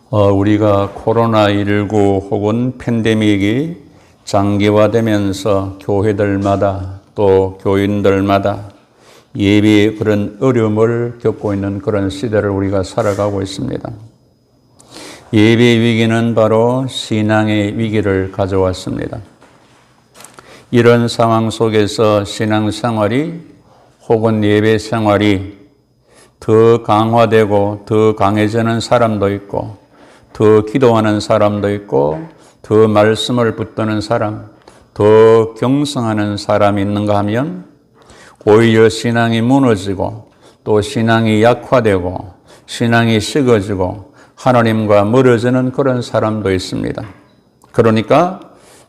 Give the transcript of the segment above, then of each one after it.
우리가 코로나19 혹은 팬데믹이 장기화되면서 교회들마다 또 교인들마다 예배의 그런 어려움을 겪고 있는 그런 시대를 우리가 살아가고 있습니다. 예배의 위기는 바로 신앙의 위기를 가져왔습니다. 이런 상황 속에서 신앙생활이 혹은 예배 생활이 더 강화되고 더 강해지는 사람도 있고 더 기도하는 사람도 있고 더 말씀을 붙드는 사람, 더 경성하는 사람이 있는가 하면 오히려 신앙이 무너지고 또 신앙이 약화되고 신앙이 식어지고 하나님과 멀어지는 그런 사람도 있습니다. 그러니까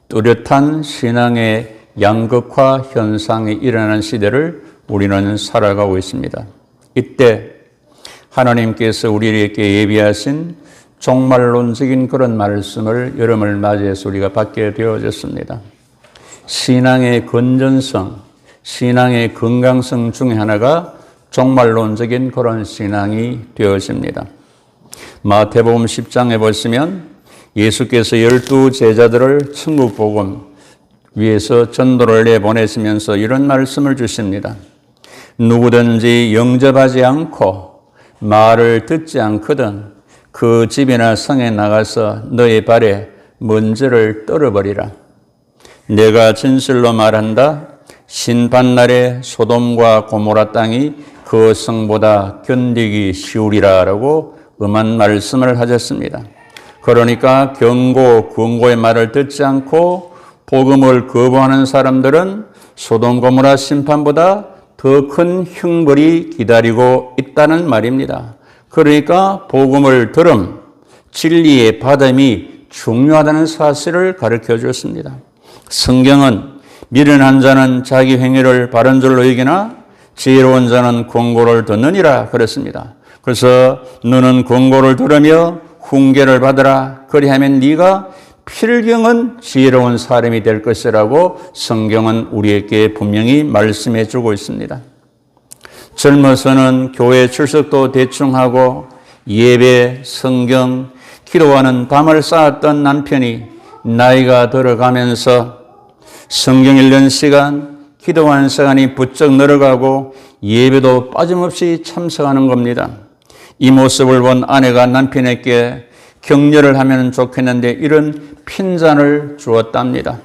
뚜렷한 신앙의 양극화 현상이 일어나는 시대를 우리는 살아가고 있습니다. 이때 하나님께서 우리에게 예비하신 종말론적인 그런 말씀을 여름을 맞이해서 우리가 받게 되어졌습니다. 신앙의 건전성, 신앙의 건강성 중에 하나가 종말론적인 그런 신앙이 되어집니다. 마태복음 10장에 보시면 예수께서 12 제자들을 천국복음 위에서 전도를 내보내시면서 이런 말씀을 주십니다. 누구든지 영접하지 않고 말을 듣지 않거든 그 집이나 성에 나가서 너의 발에 먼지를 떨어버리라. 내가 진실로 말한다. 심판날에 소돔과 고모라 땅이 그 성보다 견디기 쉬우리라 라고 엄한 말씀을 하셨습니다. 그러니까 경고, 권고의 말을 듣지 않고 복음을 거부하는 사람들은 소돔 고모라 심판보다 더 큰 형벌이 기다리고 있다는 말입니다. 그러니까 복음을 들음, 진리의 받음이 중요하다는 사실을 가르쳐 줬습니다. 성경은 미련한 자는 자기 행위를 바른 줄로 여기나 지혜로운 자는 권고를 듣느니라 그랬습니다. 그래서 너는 권고를 들으며 훈계를 받으라. 그리하면 네가 필경은 지혜로운 사람이 될 것이라고 성경은 우리에게 분명히 말씀해 주고 있습니다. 젊어서는 교회 출석도 대충 하고 예배, 성경, 기도하는 담을 쌓았던 남편이 나이가 들어가면서 성경 읽는 시간, 기도하는 시간이 부쩍 늘어가고 예배도 빠짐없이 참석하는 겁니다. 이 모습을 본 아내가 남편에게 격려를 하면 좋겠는데 이런 핀잔을 주었답니다.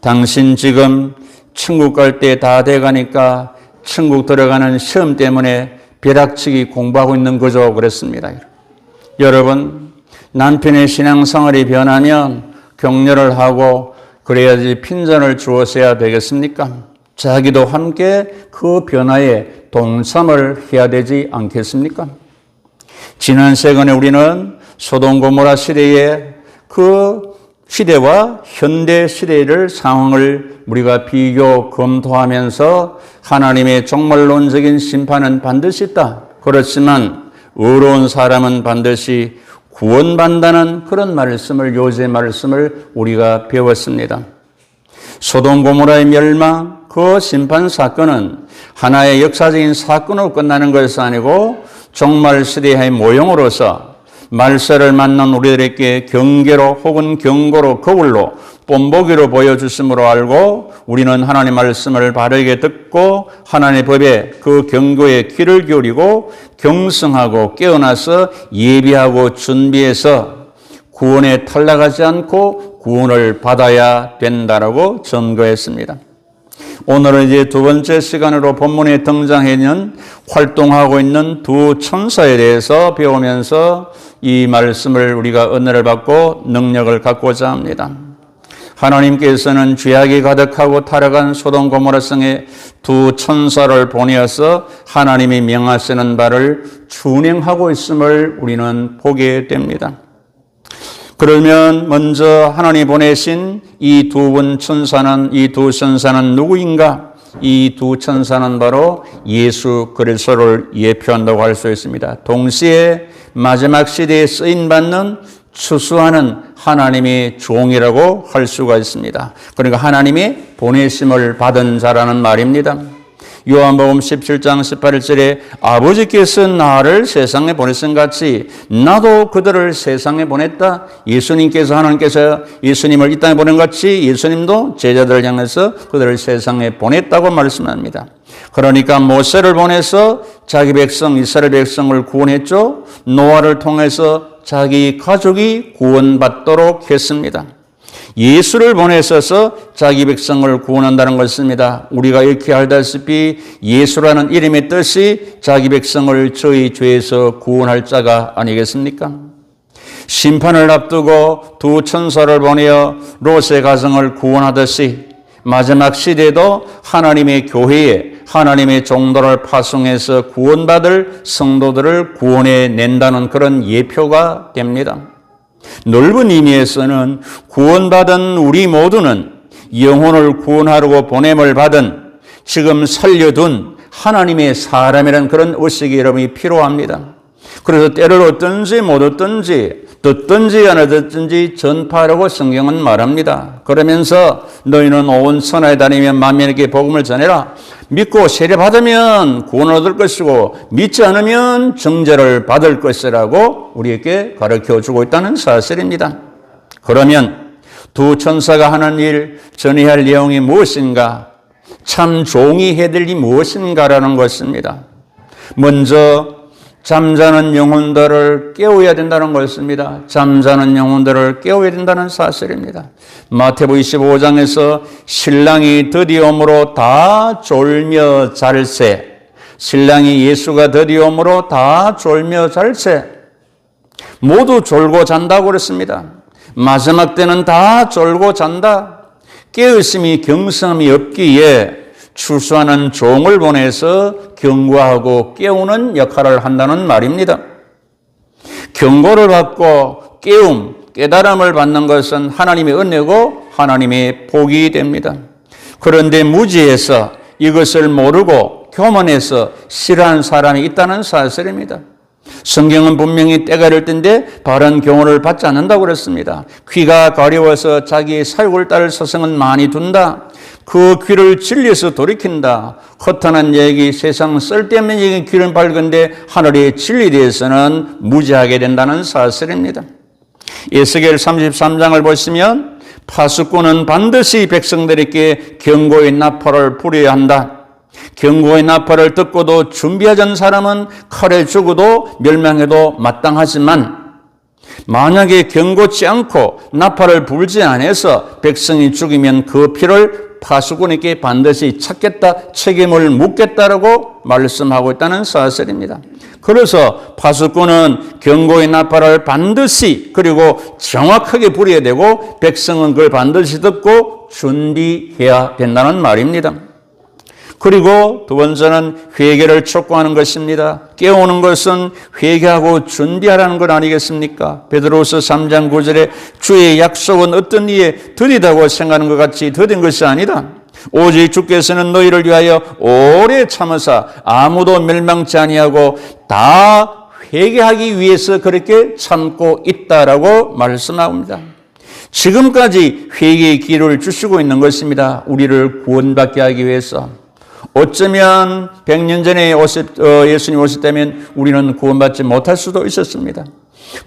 당신 지금 천국 갈 때 다 돼가니까 천국 들어가는 시험 때문에 벼락치기 공부하고 있는 거죠. 그랬습니다. 여러분, 남편의 신앙생활이 변하면 격려를 하고 그래야지 핀잔을 주었어야 되겠습니까? 자기도 함께 그 변화에 동참을 해야 되지 않겠습니까? 지난 세간에 우리는 소돔 고모라 시대의 그 시대와 현대 시대의 상황을 우리가 비교 검토하면서 하나님의 종말론적인 심판은 반드시 있다. 그렇지만 의로운 사람은 반드시 구원받는다는 그런 말씀을, 요새 말씀을 우리가 배웠습니다. 소돔 고모라의 멸망, 그 심판 사건은 하나의 역사적인 사건으로 끝나는 것이 아니고 종말 시대의 모형으로서 말세를 만난 우리들에게 경계로 혹은 경고로 거울로 본보기로 보여주심으로 알고 우리는 하나님의 말씀을 바르게 듣고 하나님의 법에 그 경고에 귀를 기울이고 경성하고 깨어나서 예비하고 준비해서 구원에 탈락하지 않고 구원을 받아야 된다라고 전거했습니다. 오늘은 이제 두 번째 시간으로 본문에 등장하는 활동하고 있는 두 천사에 대해서 배우면서 이 말씀을 우리가 은혜를 받고 능력을 갖고자 합니다. 하나님께서는 죄악이 가득하고 타락한 소돔 고모라 성에 두 천사를 보내어서 하나님이 명하시는 바를 준행하고 있음을 우리는 보게 됩니다. 그러면 먼저 하나님이 보내신 이 두 천사는 누구인가? 이 두 천사는 바로 예수 그리스도를 예표한다고 할 수 있습니다. 동시에 마지막 시대에 쓰임받는 추수하는 하나님의 종이라고 할 수가 있습니다. 그러니까 하나님이 보내심을 받은 자라는 말입니다. 요한복음 17장 18절에 아버지께서 나를 세상에 보내신 같이 나도 그들을 세상에 보냈다. 예수님께서 하나님께서 예수님을 이 땅에 보낸 같이 예수님도 제자들을 향해서 그들을 세상에 보냈다고 말씀합니다. 그러니까 모세를 보내서 자기 백성 이스라엘 백성을 구원했죠. 노아를 통해서 자기 가족이 구원받도록 했습니다. 예수를 보내셔서 자기 백성을 구원한다는 것입니다. 우리가 이렇게 알다시피 예수라는 이름의 뜻이 자기 백성을 저희 죄에서 구원할 자가 아니겠습니까? 심판을 앞두고 두 천사를 보내어 롯의 가정을 구원하듯이 마지막 시대에도 하나님의 교회에 하나님의 종도를 파송해서 구원받을 성도들을 구원해낸다는 그런 예표가 됩니다. 넓은 의미에서는 구원받은 우리 모두는 영혼을 구원하려고 보냄을 받은 지금 살려둔 하나님의 사람이라는 그런 의식이 여러분이 필요합니다. 그래서 때를 얻든지 못 얻든지 듣든지 안 듣든지 전파하라고 성경은 말합니다. 그러면서 너희는 온 천하에 다니며 만민에게 복음을 전해라. 믿고 세례받으면 구원을 얻을 것이고 믿지 않으면 정죄를 받을 것이라고 우리에게 가르쳐주고 있다는 사실입니다. 그러면 두 천사가 하는 일, 전해야 할 내용이 무엇인가? 참 종이 해야 될 일이 무엇인가라는 것입니다. 먼저 잠자는 영혼들을 깨워야 된다는 것입니다. 잠자는 영혼들을 깨워야 된다는 사실입니다. 마태복음 25장에서 신랑이 드디어 오므로 다 졸며 잘세. 신랑이 예수가 드디어 오므로 다 졸며 잘세. 모두 졸고 잔다고 그랬습니다. 마지막 때는 다 졸고 잔다. 깨어있음이 경성함이 없기에 추수하는 종을 보내서 경고하고 깨우는 역할을 한다는 말입니다. 경고를 받고 깨달음을 받는 것은 하나님의 은혜고 하나님의 복이 됩니다. 그런데 무지해서 이것을 모르고 교만해서 싫어하는 사람이 있다는 사실입니다. 성경은 분명히 때가 이를 때인데 바른 교훈을 받지 않는다고 그랬습니다. 귀가 가려워서 자기의 사육을 따를 서성은 많이 둔다. 그 귀를 진리에서 돌이킨다. 허탄한 얘기, 세상 쓸데없는 얘기 귀는 밝은데 하늘의 진리에 대해서는 무지하게 된다는 사실입니다. 에스겔 33장을 보시면 파수꾼은 반드시 백성들에게 경고의 나팔을 불어야 한다. 경고의 나팔을 듣고도 준비하지 않은 사람은 칼에 죽어도 멸망해도 마땅하지만 만약에 경고치 않고 나팔을 불지 않아서 백성이 죽이면 그 피를 파수꾼에게 반드시 찾겠다, 책임을 묻겠다라고 말씀하고 있다는 사실입니다. 그래서 파수꾼은 경고의 나팔을 반드시 그리고 정확하게 불어야 되고 백성은 그걸 반드시 듣고 준비해야 된다는 말입니다. 그리고 두 번째는 회개를 촉구하는 것입니다. 깨우는 것은 회개하고 준비하라는 것 아니겠습니까? 베드로후서 3장 9절에 주의 약속은 어떤 이에 더디다고 생각하는 것 같이 더딘 것이 아니다. 오직 주께서는 너희를 위하여 오래 참으사 아무도 멸망치 아니하고 다 회개하기 위해서 그렇게 참고 있다라고 말씀합니다. 지금까지 회개의 기회를 주시고 있는 것입니다. 우리를 구원받게 하기 위해서. 어쩌면 100년 전에 예수님 오실 때면 우리는 구원받지 못할 수도 있었습니다.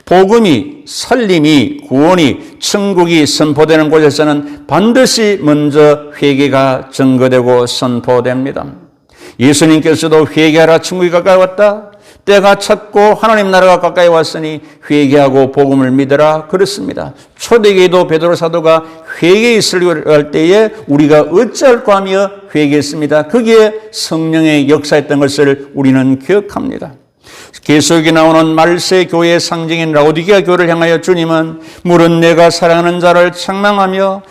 복음이, 살림이, 구원이, 천국이 선포되는 곳에서는 반드시 먼저 회개가 증거되고 선포됩니다. 예수님께서도 회개하라, 천국이 가까이 왔다. 때가 찼고 하나님 나라가 가까이 왔으니 회개하고 복음을 믿으라 그랬습니다. 초대교회도 베드로 사도가 회개에 있으려고 할 때에 우리가 어찌할까 하며 회개했습니다. 거기에 성령의 역사했던 것을 우리는 기억합니다. 계속에 나오는 말세 교회의 상징인 라오디게아 교회를 향하여 주님은 물은 내가 사랑하는 자를 책망하며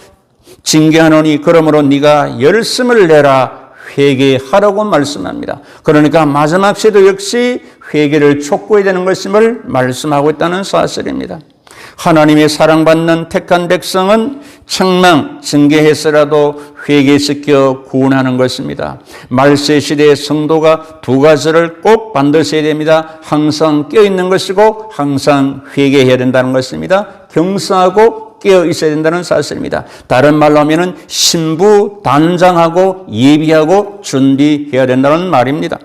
징계하노니 그러므로 네가 열심을 내라 회개하라고 말씀합니다. 그러니까 마지막 시도 역시 회개를 촉구해야 되는 것임을 말씀하고 있다는 사실입니다. 하나님의 사랑받는 택한 백성은 책망, 징계해서라도 회개시켜 구원하는 것입니다. 말세 시대의 성도가 두 가지를 꼭 반드시 해야 됩니다. 항상 깨어있는 것이고 항상 회개해야 된다는 것입니다. 경성하고 깨어 있어야 된다는 사실입니다. 다른 말로 하면은 신부단장하고 예비하고 준비해야 된다는 말입니다.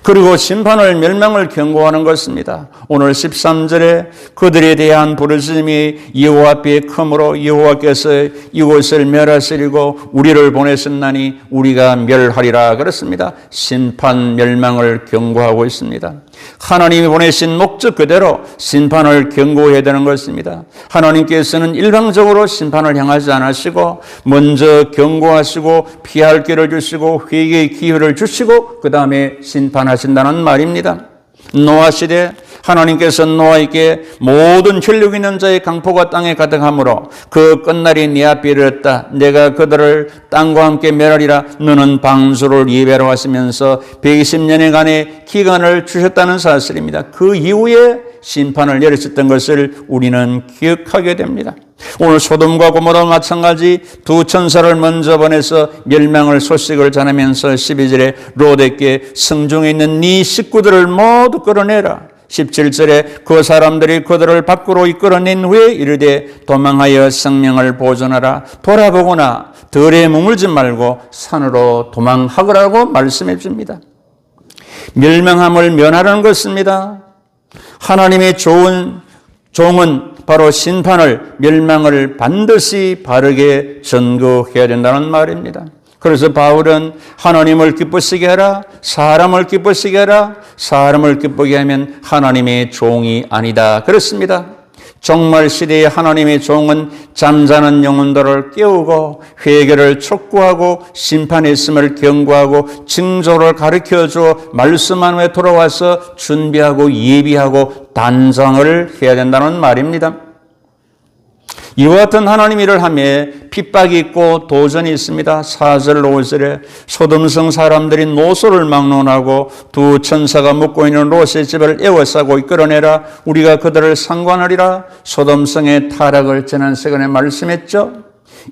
그리고 심판을 멸망을 경고하는 것입니다. 오늘 13절에 그들에 대한 부르짖음이 여호와 앞에 크므로 여호와께서 이곳을 멸하시리고 우리를 보내셨나니 우리가 멸하리라 그렇습니다. 심판 멸망을 경고하고 있습니다. 하나님이 보내신 목적 그대로 심판을 경고해야 되는 것입니다. 하나님께서는 일방적으로 심판을 향하지 않으시고 먼저 경고하시고 피할 길을 주시고 회개의 기회를 주시고 그 다음에 심판하신다는 말입니다. 노아 시대 하나님께서 노아에게 모든 혈육 있는 자의 강포가 땅에 가득하므로 그 끝날이 네 앞에 이르렀다. 내가 그들을 땅과 함께 멸하리라. 너는 방주를 예배하러 하시면서 120년간의 기간을 주셨다는 사실입니다. 그 이후에 심판을 내리셨던 것을 우리는 기억하게 됩니다. 오늘 소돔과 고모라와 마찬가지 두 천사를 먼저 보내서 멸망을 소식을 전하면서 12절에 롯에게 성중에 있는 네 식구들을 모두 끌어내라. 17절에 그 사람들이 그들을 밖으로 이끌어낸 후에 이르되 도망하여 생명을 보존하라. 돌아보거나 들에 머물지 말고 산으로 도망하거라고 말씀해 줍니다. 멸망함을 면하라는 것입니다. 하나님의 좋은 종은 바로 심판을 멸망을 반드시 바르게 전거해야 된다는 말입니다. 그래서 바울은 하나님을 기쁘시게 하라, 사람을 기쁘시게 하라, 사람을 기쁘게 하면 하나님의 종이 아니다. 그렇습니다. 종말 시대의 하나님의 종은 잠자는 영혼들을 깨우고 회개를 촉구하고 심판했음을 경고하고 징조를 가르쳐줘 말씀한 후에 돌아와서 준비하고 예비하고 단장을 해야 된다는 말입니다. 이와 같은 하나님 일을 하며 핍박이 있고 도전이 있습니다. 4절 5절에 소돔성 사람들이 노소를 막론하고 두 천사가 묵고 있는 롯의 집을 에워싸고 이끌어내라. 우리가 그들을 상관하리라. 소돔성의 타락을 지난 시간에 말씀했죠.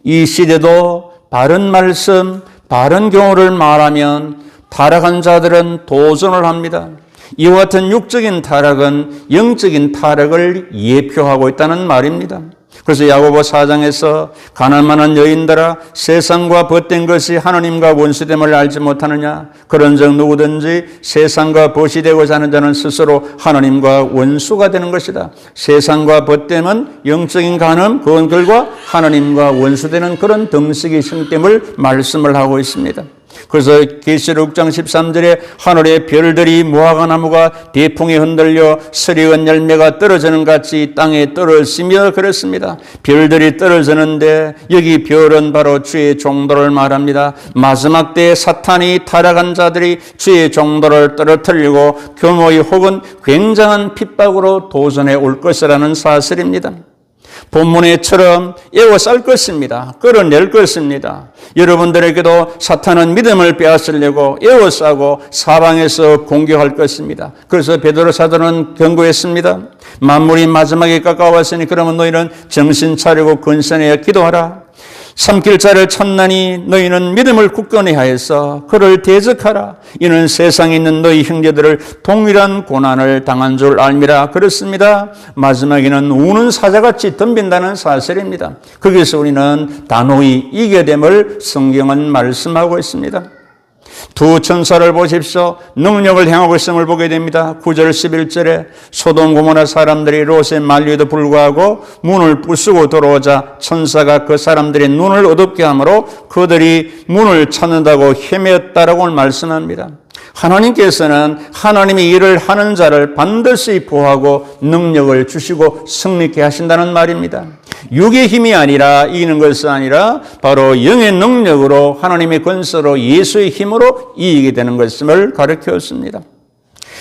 이 시대도 바른 말씀, 바른 경우를 말하면 타락한 자들은 도전을 합니다. 이와 같은 육적인 타락은 영적인 타락을 예표하고 있다는 말입니다. 그래서 야고보 4장에서 가난만한 여인들아 세상과 벗된 것이 하나님과 원수됨을 알지 못하느냐. 그런즉 누구든지 세상과 벗이 되고자 하는 자는 스스로 하나님과 원수가 되는 것이다. 세상과 벗됨은 영적인 간음, 그건 결과 하나님과 원수되는 그런 덩식이 생김을 말씀을 하고 있습니다. 그래서 계시록 6장 13절에 하늘의 별들이 무화과나무가 대풍에 흔들려 서리은 열매가 떨어지는 같이 땅에 떨어지며 그렇습니다. 별들이 떨어지는데 여기 별은 바로 주의 종도를 말합니다. 마지막 때에 사탄이 타락한 자들이 주의 종도를 떨어뜨리고 교모의 혹은 굉장한 핍박으로 도전해 올 것이라는 사실입니다. 본문에처럼 에워쌀 것입니다. 끌어낼 것입니다. 여러분들에게도 사탄은 믿음을 빼앗으려고 에워싸고 사방에서 공격할 것입니다. 그래서 베드로 사도는 경고했습니다. 만물이 마지막에 가까웠으니 그러면 너희는 정신 차리고 근신하여 기도하라. 삼킬 자를 찾나니 너희는 믿음을 굳건히 하여서 그를 대적하라. 이는 세상에 있는 너희 형제들을 동일한 고난을 당한 줄 알미라. 그렇습니다. 마지막에는 우는 사자같이 덤빈다는 사실입니다. 거기서 우리는 단호히 이겨야 됨을 성경은 말씀하고 있습니다. 두 천사를 보십시오. 능력을 행하고 있음을 보게 됩니다. 9절 11절에 소돔 고모라 사람들이 롯의 만류에도 불구하고 문을 부수고 들어오자 천사가 그 사람들의 눈을 어둡게 하므로 그들이 문을 찾는다고 헤매었다라고 말씀합니다. 하나님께서는 하나님의 일을 하는 자를 반드시 보호하고 능력을 주시고 승리케 하신다는 말입니다. 육의 힘이 아니라 이기는 것이 아니라 바로 영의 능력으로 하나님의 권세로 예수의 힘으로 이기게 되는 것임을 가르쳤습니다.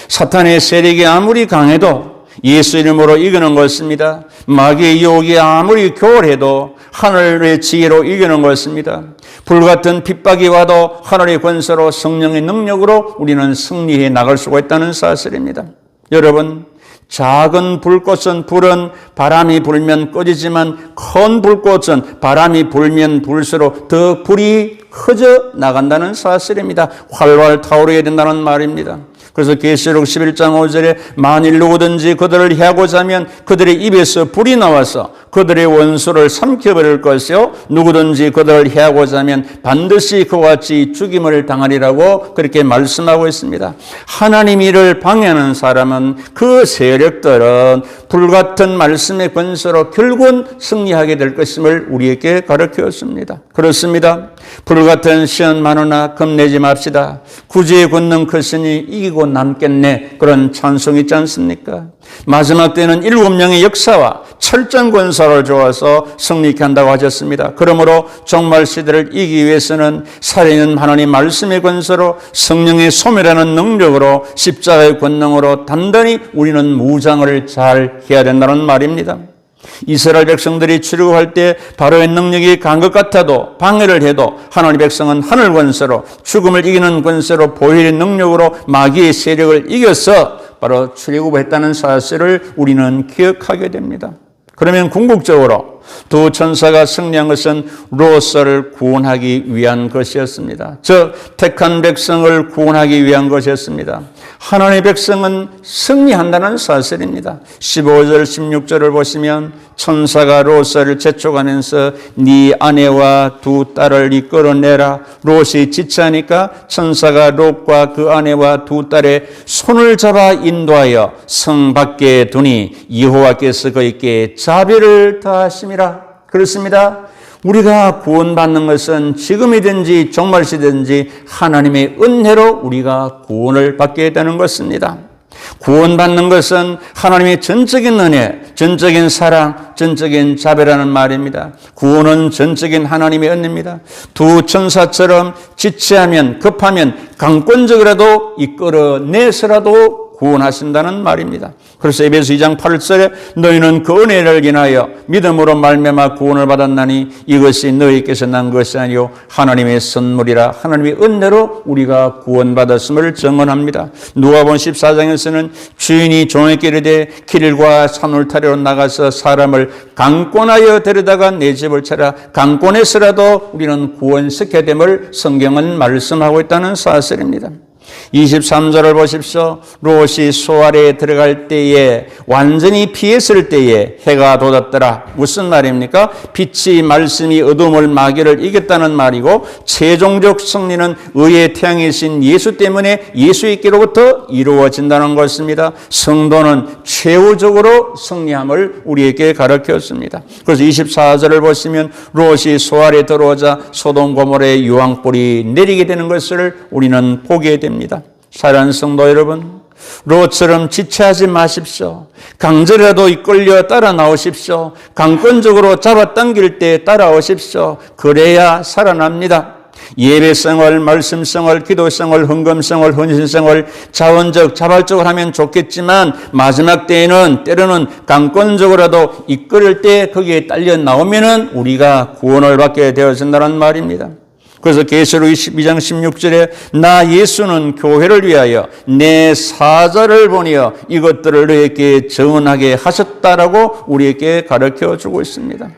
사탄의 세력이 아무리 강해도 예수 이름으로 이기는 것입니다. 마귀의 유혹이 아무리 교활해도 하늘의 지혜로 이기는 것입니다. 불같은 핍박이 와도 하늘의 권세로 성령의 능력으로 우리는 승리해 나갈 수가 있다는 사실입니다. 여러분, 작은 불은 바람이 불면 꺼지지만 큰 불꽃은 바람이 불면 불수록 더 불이 커져 나간다는 사실입니다. 활활 타오르게 된다는 말입니다. 그래서 계시록 11장 5절에 만일 누구든지 그들을 해하고자 하면 그들의 입에서 불이 나와서 그들의 원수를 삼켜버릴 것이요 누구든지 그들을 해하고자 하면 반드시 그와 같이 죽임을 당하리라고 그렇게 말씀하고 있습니다. 하나님 일을 방해하는 사람은 그 세력들은 불같은 말씀의 권세로 결국은 승리하게 될 것임을 우리에게 가르쳤습니다. 그렇습니다. 불같은 시험 많으나 겁내지 맙시다. 구주의 권능 크시니 이기고 남겠네. 그런 찬송이 있지 않습니까? 마지막 때는 7명의 역사와 철저한 권사를 주어서 승리케 한다고 하셨습니다. 그러므로 종말 시대를 이기기 위해서는 살아있는 하나님 말씀의 권세로 성령의 소멸하는 능력으로 십자가의 권능으로 단단히 우리는 무장을 잘 해야 된다는 말입니다. 이스라엘 백성들이 출애굽할 때 바로의 능력이 강한 것 같아도 방해를 해도 하나님의 백성은 하늘 권세로 죽음을 이기는 권세로 보혈의 능력으로 마귀의 세력을 이겨서 바로 출애굽했다는 사실을 우리는 기억하게 됩니다. 그러면 궁극적으로 두 천사가 승리한 것은 롯을 구원하기 위한 것이었습니다. 즉 택한 백성을 구원하기 위한 것이었습니다. 하나님의 백성은 승리한다는 사실입니다. 15절 16절을 보시면 천사가 롯을 재촉하면서 네 아내와 두 딸을 이끌어내라. 롯이 지체하니까 천사가 롯과 그 아내와 두 딸의 손을 잡아 인도하여 성 밖에 두니 여호와께서 그에게 자비를 더하심이라. 그렇습니다. 우리가 구원받는 것은 지금이든지 종말시든지 하나님의 은혜로 우리가 구원을 받게 되는 것입니다. 구원받는 것은 하나님의 전적인 은혜, 전적인 사랑, 전적인 자비라는 말입니다. 구원은 전적인 하나님의 은혜입니다. 두 천사처럼 지체하면 급하면 강권적이라도 이끌어내서라도 구원하신다는 말입니다. 그래서 에베소 2장 8절에 너희는 그 은혜를 인하여 믿음으로 말미암아 구원을 받았나니 이것이 너희께서 난 것이 아니요 하나님의 선물이라. 하나님의 은혜로 우리가 구원받았음을 증언합니다. 누가복음 14장에서는 주인이 종에게 이르되 길과 산울타리로 나가서 사람을 강권하여 데려다가 내 집을 차라. 강권에서라도 우리는 구원시켜야 됨을 성경은 말씀하고 있다는 사실입니다. 23절을 보십시오. 롯이 소아래에 들어갈 때에 완전히 피했을 때에 해가 돋았더라. 무슨 말입니까? 빛이 말씀이 어둠을 마귀를 이겼다는 말이고 최종적 승리는 의의 태양이신 예수 때문에 예수 있기로부터 이루어진다는 것입니다. 성도는 최후적으로 승리함을 우리에게 가르쳤습니다. 그래서 24절을 보시면 롯이 소아래에 들어오자 소돔 고모라의 유황불이 내리게 되는 것을 우리는 보게 됩니다. 사랑하는 성도 여러분, 롯처럼 지체하지 마십시오. 강제라도 이끌려 따라 나오십시오. 강권적으로 잡아당길 때 따라오십시오. 그래야 살아납니다. 예배생활, 말씀생활, 기도생활, 헌금생활, 헌신생활, 자원적, 자발적으로 하면 좋겠지만 마지막 때에는 때로는 강권적으로라도 이끌을 때 거기에 딸려 나오면은 우리가 구원을 받게 되어진다는 말입니다. 그래서 계시록 22장 16절에 나 예수는 교회를 위하여 내 사자를 보내어 이것들을 너에게 전하게 하셨다라고 우리에게 가르쳐주고 있습니다.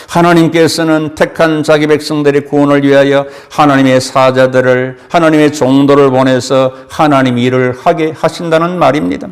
하나님께서는 택한 자기 백성들의 구원을 위하여 하나님의 사자들을, 하나님의 종도를 보내서 하나님 일을 하게 하신다는 말입니다.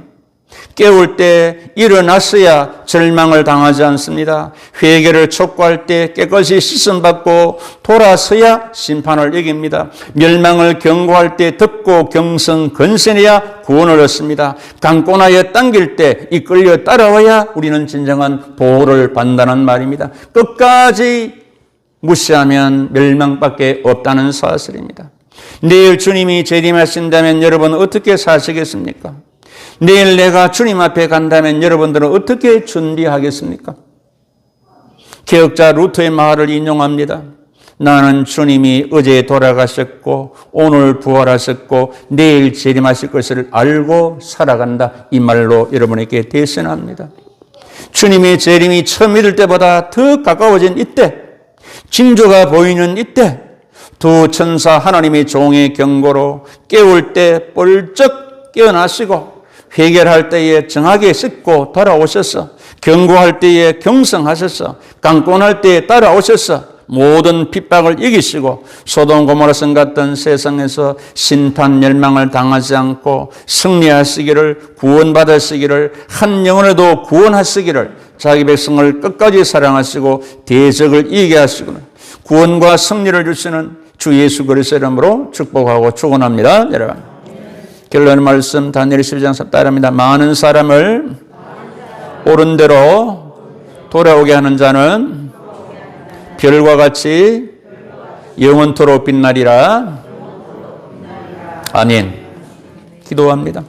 깨울 때 일어났어야 절망을 당하지 않습니다. 회개를 촉구할 때 깨끗이 씻음받고 돌아서야 심판을 이깁니다. 멸망을 경고할 때 듣고 경성 건센해야 구원을 얻습니다. 강권하여 당길 때 이끌려 따라와야 우리는 진정한 보호를 받는다는 말입니다. 끝까지 무시하면 멸망밖에 없다는 사실입니다. 내일 주님이 재림하신다면 여러분 어떻게 사시겠습니까? 내일 내가 주님 앞에 간다면 여러분들은 어떻게 준비하겠습니까? 개혁자 루터의 말을 인용합니다. 나는 주님이 어제 돌아가셨고 오늘 부활하셨고 내일 재림하실 것을 알고 살아간다. 이 말로 여러분에게 대신합니다. 주님의 재림이 처음 믿을 때보다 더 가까워진 이때, 징조가 보이는 이때 두 천사 하나님의 종의 경고로 깨울 때 뻘쩍 깨어나시고 회개할 때에 정하게 씻고 돌아오셔서 경고할 때에 경성하셔서 강권할 때에 따라오셔서 모든 핍박을 이기시고 소돔 고모라성 같은 세상에서 심판 멸망을 당하지 않고 승리하시기를, 구원받으시기를, 한 영혼에도 구원하시기를, 자기 백성을 끝까지 사랑하시고 대적을 이기게 하시기를 구원과 승리를 주시는 주 예수 그리스도의 이름으로 축복하고 축원합니다. 여러분, 결론 말씀 다니엘 12장 14절입니다. 많은 사람을 옳은 대로 돌아오게 하는 자는 별과 같이 영원토록 빛나리라. 아멘. 기도합니다.